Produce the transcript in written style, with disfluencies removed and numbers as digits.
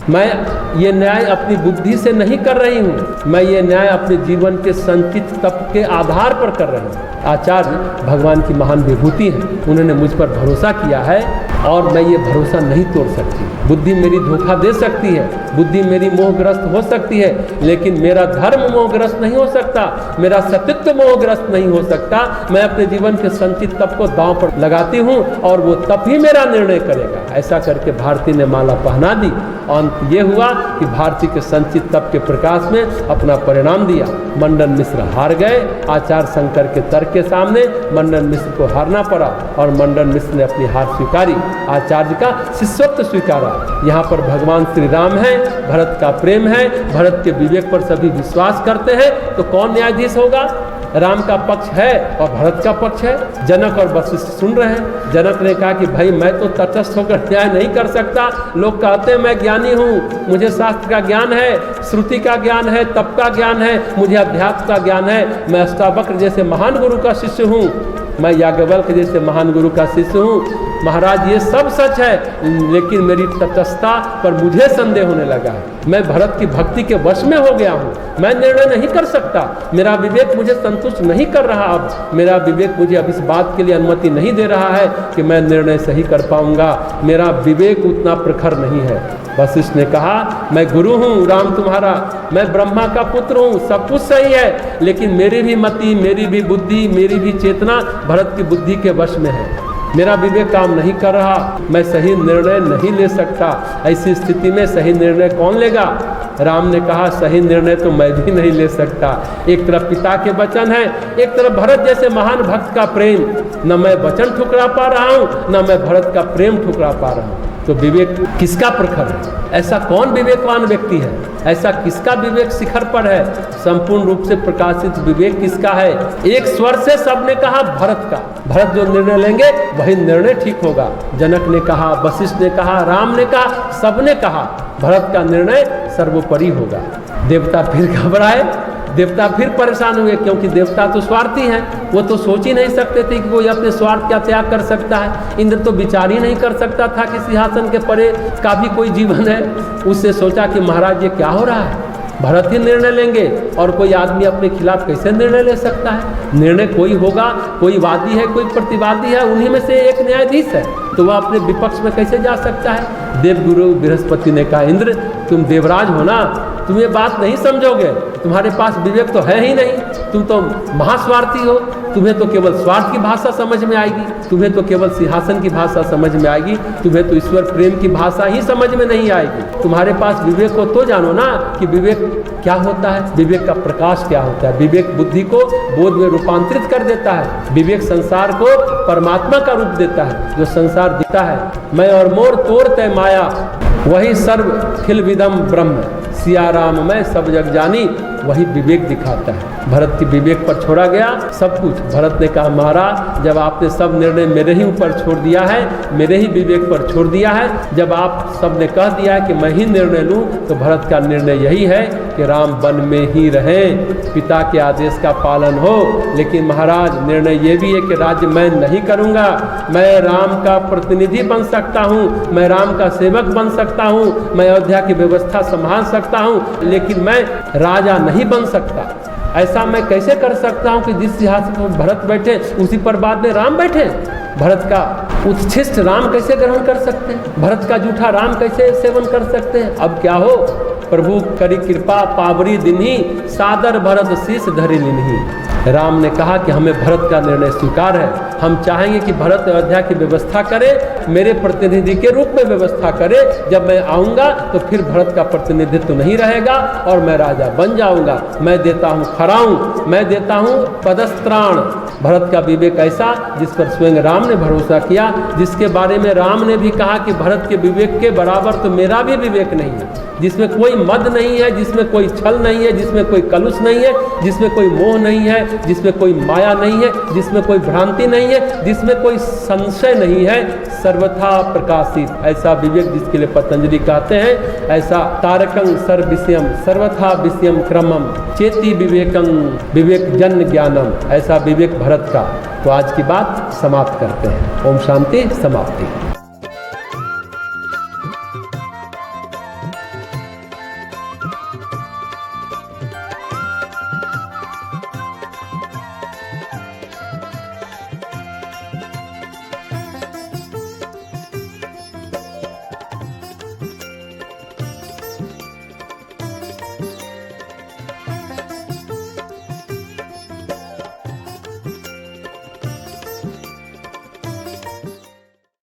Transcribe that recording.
मैं ये न्याय अपनी बुद्धि से नहीं कर रही हूँ, मैं ये न्याय अपने जीवन के संचित तप के आधार पर कर रही हूँ। आचार्य भगवान की महान विभूति है, उन्होंने मुझ पर भरोसा किया है और मैं ये भरोसा नहीं तोड़ सकती। बुद्धि मेरी धोखा दे सकती है, बुद्धि मेरी मोहग्रस्त हो सकती है, लेकिन मेरा धर्म मोहग्रस्त नहीं हो सकता, मेरा सतीत्व मोहग्रस्त नहीं हो सकता। मैं अपने जीवन के संचित तप को दांव पर लगाती हूँ और वो तप ही मेरा निर्णय करेगा। ऐसा करके भारती ने माला पहना दी। अंत ये हुआ कि भारती के संचित तप के प्रकाश में अपना परिणाम दिया। मंडन मिश्र हार गए। आचार्य शंकर के तर्क के सामने मंडन मिश्र को हारना पड़ा और मंडन मिश्र ने अपनी हार स्वीकारी, आचार्य का शिष्यत्व स्वीकारा। यहाँ पर भगवान श्री राम है, भरत का प्रेम है, भरत के विवेक पर सभी विश्वास करते हैं, तो कौन न्यायाधीश होगा? राम का पक्ष है और भरत का पक्ष है। जनक और वशिष्ठ सुन रहे हैं। जनक ने कहा कि भाई मैं तो तटस्थ होकर न्याय नहीं कर सकता। लोग कहते हैं मैं ज्ञानी हूँ, मुझे शास्त्र का ज्ञान है, श्रुति का ज्ञान है, तप का ज्ञान है, मुझे अध्यात्म का ज्ञान है, मैं अष्टावक्र जैसे महान गुरु का शिष्य हूँ, मैं याज्ञवल्क्य जैसे महान गुरु का शिष्य हूँ। महाराज ये सब सच है, लेकिन मेरी तटस्थता पर मुझे संदेह होने लगा है। मैं भरत की भक्ति के वश में हो गया हूँ, मैं निर्णय नहीं कर सकता। मेरा विवेक मुझे संतुष्ट नहीं कर रहा। अब मेरा विवेक मुझे अब इस बात के लिए अनुमति नहीं दे रहा है कि मैं निर्णय सही कर पाऊंगा। मेरा विवेक उतना प्रखर नहीं है। वशिष्ठ ने कहा मैं गुरु हूँ राम तुम्हारा, मैं ब्रह्मा का पुत्र हूँ, सब कुछ सही है, लेकिन मेरी भी मति, मेरी भी बुद्धि, मेरी भी चेतना भरत की बुद्धि के वश में है। मेरा विवेक काम नहीं कर रहा, मैं सही निर्णय नहीं ले सकता। ऐसी स्थिति में सही निर्णय कौन लेगा? राम ने कहा सही निर्णय तो मैं भी नहीं ले सकता। एक तरफ पिता के वचन है, एक तरफ भरत जैसे महान भक्त का प्रेम। न मैं वचन ठुकरा पा रहा हूँ, न मैं भरत का प्रेम ठुकरा पा रहा हूँ। तो विवेक किसका प्रखर है? ऐसा कौन विवेकवान व्यक्ति है? ऐसा किसका विवेक शिखर पर है? संपूर्ण रूप से प्रकाशित विवेक किसका है? एक स्वर से सबने कहा भरत का। भरत जो निर्णय लेंगे वही निर्णय ठीक होगा। जनक ने कहा, वशिष्ठ ने कहा, राम ने कहा, सबने कहा भरत का निर्णय सर्वोपरि होगा। देवता फिर घबराए, देवता फिर परेशान हुए, क्योंकि देवता तो स्वार्थी हैं। वो तो सोच ही नहीं सकते थे कि कोई अपने स्वार्थ का त्याग कर सकता है। इंद्र तो विचार ही नहीं कर सकता था कि सिंहासन के परे का भी कोई जीवन है। उससे सोचा कि महाराज ये क्या हो रहा है, भरत ही निर्णय लेंगे और कोई आदमी अपने खिलाफ कैसे निर्णय ले सकता है? निर्णय कोई होगा, कोई वादी है, कोई प्रतिवादी है, उन्हीं में से एक न्यायाधीश है, तो वह अपने विपक्ष में कैसे जा सकता है? देवगुरु बृहस्पति ने कहा इंद्र तुम देवराज हो ना, तुम ये बात नहीं समझोगे, तुम्हारे पास विवेक तो है ही नहीं, तुम तो महास्वार्थी हो, तुम्हें तो केवल स्वार्थ की भाषा समझ में आएगी, तुम्हें तो केवल सिंहासन की भाषा समझ में आएगी, तुम्हें तो ईश्वर प्रेम की भाषा ही समझ में नहीं आएगी। तुम्हारे पास विवेक को तो जानो ना कि विवेक क्या होता है, विवेक का प्रकाश क्या होता है। विवेक बुद्धि को बोध में रूपांतरित कर देता है। विवेक संसार को परमात्मा का रूप देता है। जो संसार दिखता है मैं और मोर तोड़ तय माया, वही सर्व खिल विदम ब्रह्म, सिया राम मैं सब जग जानी, वही विवेक दिखाता है। भरत की विवेक पर छोड़ा गया सब कुछ। भरत ने कहा महाराज जब आपने सब निर्णय मेरे ही ऊपर छोड़ दिया है, मेरे ही विवेक पर छोड़ दिया है, जब आप सब ने कह दिया है कि मैं ही निर्णय लूँ, तो भरत का निर्णय यही है कि राम वन में ही रहें, पिता के आदेश का पालन हो। लेकिन महाराज निर्णय ये भी है कि राज्य मैं नहीं करूँगा, मैं राम का प्रतिनिधि बन सकता हूँ, मैं राम का सेवक बन सकता हूँ, मैं अयोध्या की व्यवस्था संभाल सकता हूँ, लेकिन मैं राजा नहीं बन सकता। ऐसा मैं कैसे कर सकता हूँ कि जिस सिंहासन पर भरत बैठे उसी पर बाद में राम बैठे? भरत का उत्कृष्ट राम कैसे ग्रहण कर सकते हैं? भरत का जूठा राम कैसे सेवन कर सकते हैं? अब क्या हो, प्रभु करी कृपा पावरी दिन्ही, सादर भरत शीस धरि लिन्ही। राम ने कहा कि हमें भरत का निर्णय स्वीकार है, हम चाहेंगे कि भरत अयोध्या की व्यवस्था करे, मेरे प्रतिनिधि के रूप में व्यवस्था करे। जब मैं आऊँगा तो फिर भरत का प्रतिनिधित्व नहीं रहेगा और मैं राजा बन जाऊँगा। मैं देता हूँ खराऊँ, मैं देता हूँ पदस्त्राण। भरत का विवेक ऐसा जिस पर स्वयं राम ने भरोसा किया, जिसके बारे में राम ने भी कहा कि भरत के विवेक के बराबर तो मेरा भी विवेक नहीं है, जिसमें कोई मद नहीं है, जिसमें कोई छल नहीं है, जिसमें कोई कलुष नहीं है, जिसमें कोई मोह नहीं है, जिसमें कोई माया नहीं है, जिसमें कोई भ्रांति नहीं है, जिसमें कोई संशय नहीं है, सर्वथा प्रकाशित। ऐसा विवेक जिसके लिए पतंजलि कहते हैं, ऐसा तारकं सर्वविषयम सर्वथा विषयम क्रमम चेति विवेकं विवेक जन ज्ञानम, ऐसा विवेक भरत का। तो आज की बात समाप्त करते हैं। ओम शांति, समाप्ति।